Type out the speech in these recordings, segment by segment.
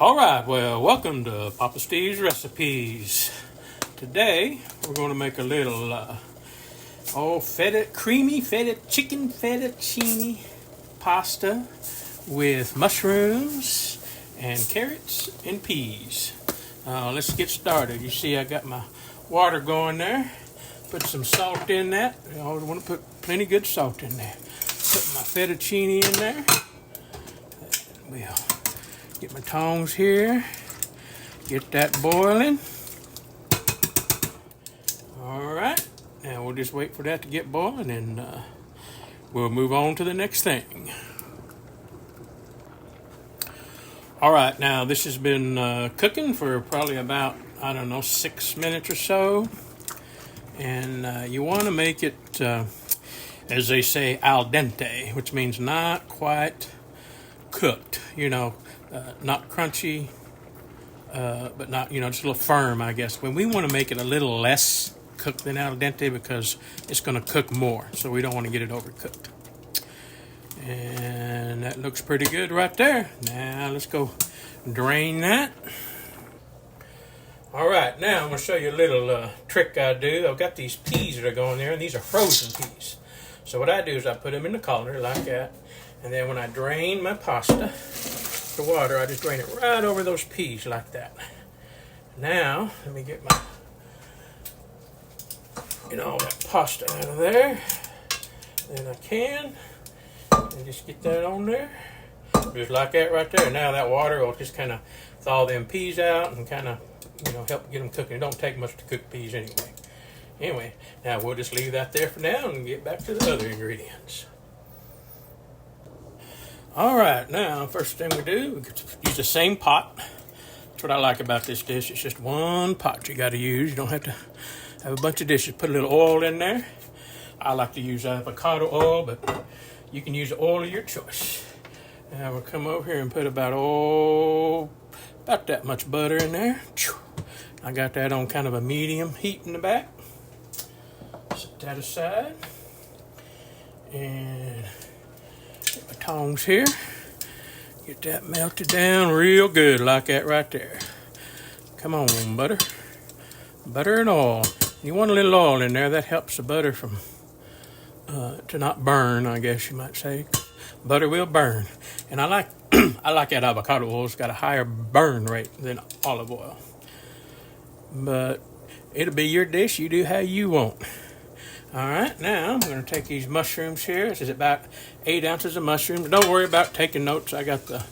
All right, well, welcome to Papa Steve's Recipes. Today, we're going to make a little creamy chicken fettuccine pasta with mushrooms and carrots and peas. Let's get started. You see I got my water going there. Put some salt in that. I always want to put plenty good salt in there. Put my fettuccine in there. We'll get my tongs here. Get that boiling. All right. Now we'll just wait for that to get boiling and we'll move on to the next thing. All right. Now this has been cooking for probably about, 6 minutes or so. And you want to make it, as they say, al dente, which means not quite cooked, not crunchy, but not, just a little firm, I guess. When we want to make it a little less cooked than al dente because it's going to cook more, so we don't want to get it overcooked. And that looks pretty good right there. Now let's go drain that. All right, now I'm going to show you a little trick I do. I've got these peas that are going there, and these are frozen peas. So what I do is I put them in the colander like that, and then when I drain my pasta, the water, I just drain it right over those peas like that. Now, let me get my, all that pasta out of there. Then I can, and just get that on there. Just like that right there. Now that water will just kind of thaw them peas out and kind of, help get them cooking. It don't take much to cook peas anyway. Anyway, now we'll just leave that there for now and get back to the other ingredients. All right, now first thing we do, we use the same pot. That's what I like about this dish. It's just one pot you got to use. You don't have to have a bunch of dishes. Put a little oil in there. I like to use avocado oil, but you can use the oil of your choice. Now we'll come over here and put about that much butter in there. I got that on kind of a medium heat in the back. Set that aside. And get my tongs here. Get that melted down real good like that right there. Come on, butter. Butter and oil. You want a little oil in there. That helps the butter from to not burn, I guess you might say. Butter will burn. And I like I like that avocado oil. It's got a higher burn rate than olive oil. But it'll be your dish. You do how you want. All right, now I'm going to take these mushrooms here. This is about 8 ounces of mushrooms. Don't worry about taking notes. I got the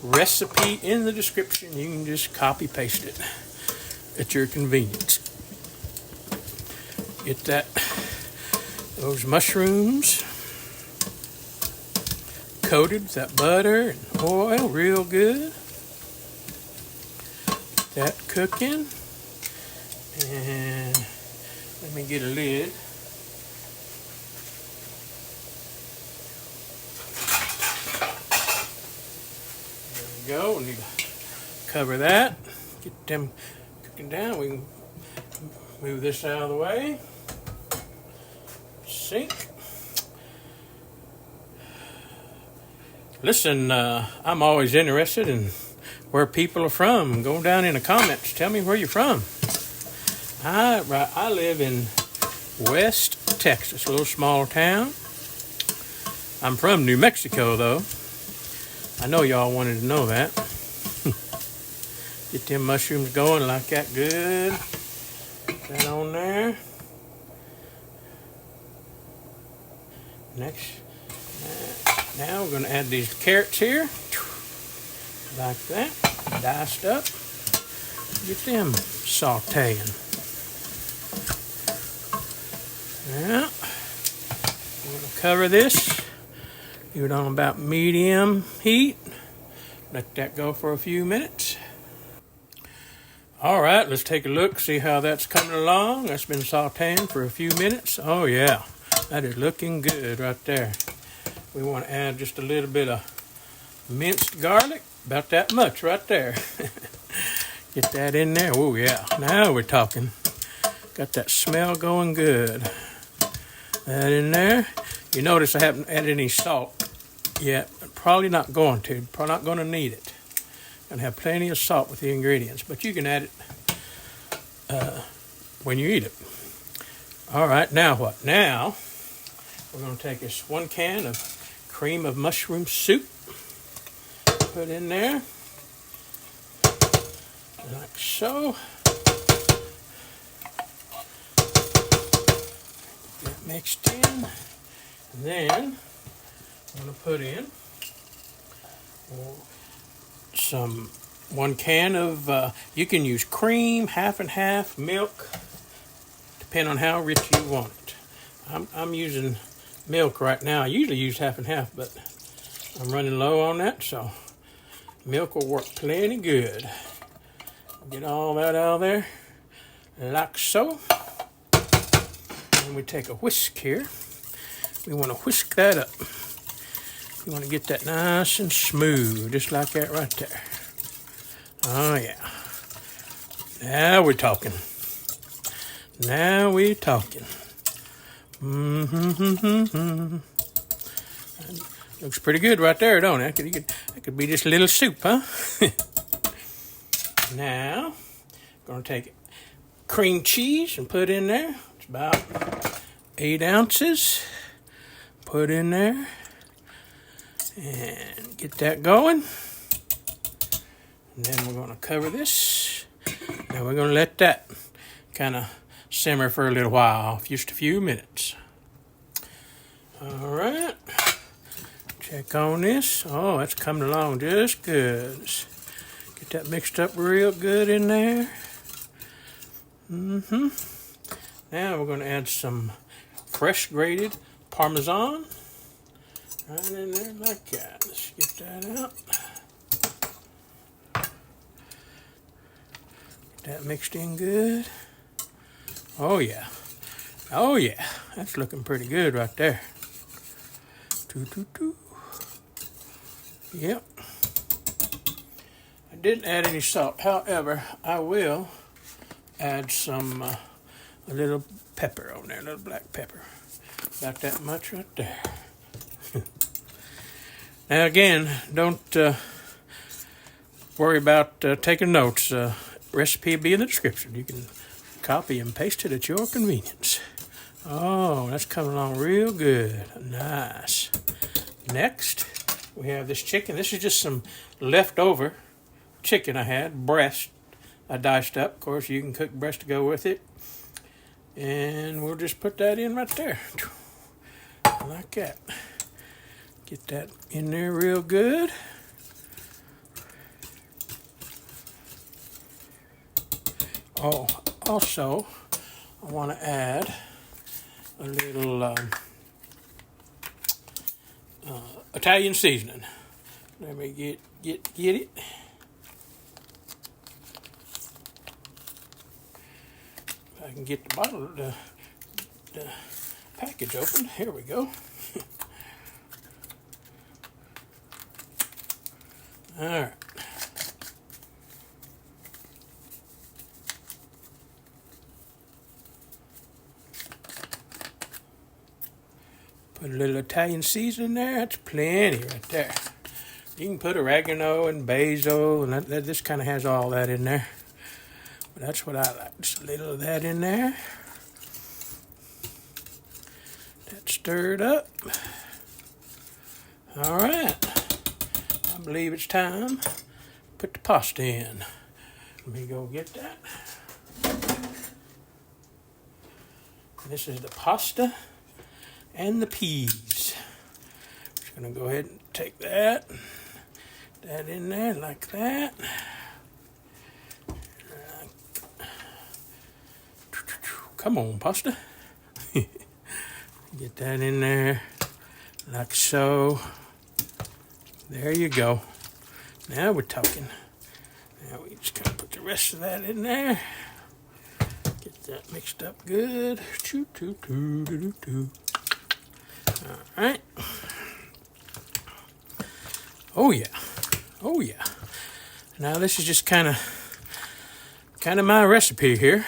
recipe in the description. You can just copy paste it at your convenience. Get those mushrooms coated with that butter and oil real good. Get that cooking. And let me get a lid. There we go. We need to cover that. Get them cooking down. We can move this out of the way. Sink. Listen, I'm always interested in where people are from. Go down in the comments. Tell me where you're from. I live in West Texas, a little small town. I'm from New Mexico, though. I know y'all wanted to know that. Get them mushrooms going like that good. Put that on there. Next. Now we're going to add these carrots here. Like that. Diced up. Get them sautéing. Now, I'm going to cover this. Leave it on about medium heat. Let that go for a few minutes. All right, let's take a look, see how that's coming along. That's been sautéing for a few minutes. Oh, yeah, that is looking good right there. We want to add just a little bit of minced garlic, about that much right there. Get that in there. Oh, yeah, now we're talking. Got that smell going good. That in there. You notice I haven't added any salt yet. Probably not going to. Probably not going to need it. Gonna have plenty of salt with the ingredients, but you can add it when you eat it. All right, now what? Now we're gonna take this 1 can of cream of mushroom soup, put in there, like so. Get that mixed in. And then I'm gonna put in some 1 can of, you can use cream, half and half, milk, depending on how rich you want it. I'm using milk right now. I usually use half and half, but I'm running low on that, so milk will work plenty good. Get all that out of there, like so. And we take a whisk here. We want to whisk that up. You want to get that nice and smooth, just like that right there. Oh yeah. Now we're talking. Now we're talking. Looks pretty good right there, don't it? That could be just a little soup, huh? Now, gonna take cream cheese and put in there. It's about 8 ounces. Put in there. And get that going. And then we're gonna cover this. Now we're gonna let that kind of simmer for a little while, just a few minutes. All right. Check on this. Oh, that's coming along just good. Get that mixed up real good in there. Now we're going to add some fresh grated Parmesan. Right in there like that. Let's get that out. Get that mixed in good. Oh yeah. Oh yeah. That's looking pretty good right there. Yep. I didn't add any salt. However, I will add some a little pepper on there, a little black pepper. About that much right there. Now again, don't worry about taking notes. Recipe will be in the description. You can copy and paste it at your convenience. Oh, that's coming along real good. Nice. Next, we have this chicken. This is just some leftover chicken I had, breast. I diced up. Of course, you can cook breast to go with it. And we'll just put that in right there. Like that. Get that in there real good. Oh, also, I want to add a little Italian seasoning. Let me get it. If I can get the bottle, the package open. Here we go. All right. Put a little Italian seasoning there. That's plenty right there. You can put oregano and basil, and this kind of has all that in there. But that's what I like. Just a little of that in there. That stirred up. All right. I believe it's time to put the pasta in. Let me go get that. This is the pasta and the peas. Just gonna go ahead and take that in there like that. Come on, pasta. Get that in there like so. There you go. Now we're talking. Now we just kind of put the rest of that in there. Get that mixed up good. All right. Oh yeah. Oh yeah. Now this is just kind of my recipe here.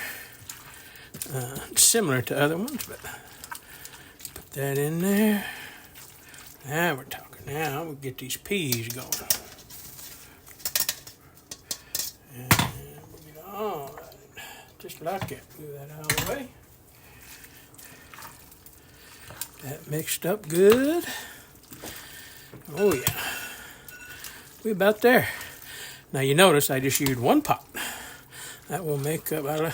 Similar to other ones, but put that in there. Now we're talking. Now we'll get these peas going. just like it. Move that out of the way. That mixed up good. Oh yeah. We about there. Now you notice I just used one pot. That will make up don't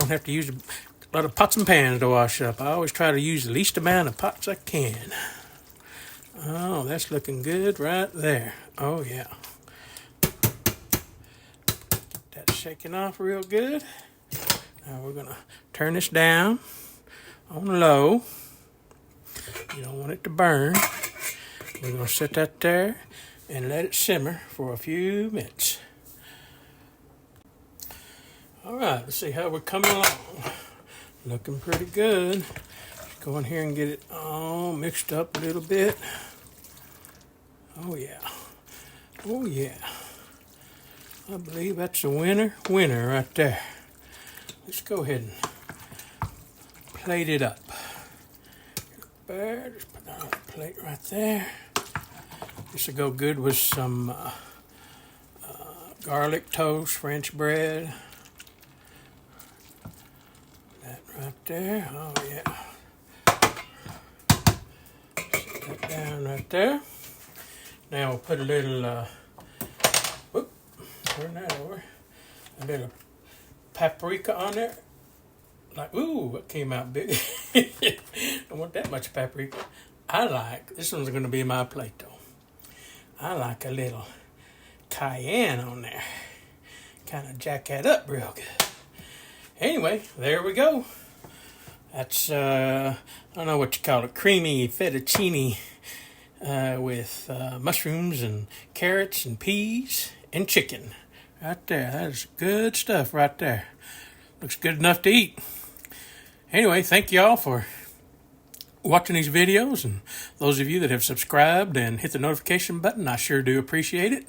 have to use a lot of pots and pans to wash up. I always try to use the least amount of pots I can. Oh, that's looking good right there. Oh yeah. That's shaking off real good. Now we're gonna turn this down on low. You don't want it to burn. We're gonna set that there and let it simmer for a few minutes. All right, let's see how we're coming along. Looking pretty good. Just go in here and get it all mixed up a little bit. Oh yeah. Oh yeah. I believe that's a winner right there. Let's go ahead and plate it up. There, just put that on the plate right there. This will go good with some garlic toast, French bread. That right there. Oh yeah. Set that down right there. Now we'll put a little, turn that over. A little paprika on there. Like, ooh, it came out big. Don't want that much paprika. This one's going to be my plate though. I like a little cayenne on there. Kind of jack that up real good. Anyway, there we go. That's, I don't know what you call it, creamy fettuccine with mushrooms and carrots and peas and chicken. Right there. That is good stuff right there. Looks good enough to eat. Anyway, thank y'all for watching these videos, and those of you that have subscribed and hit the notification button, I sure do appreciate it.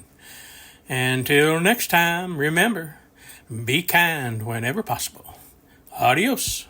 Until next time, remember, be kind whenever possible. Adios.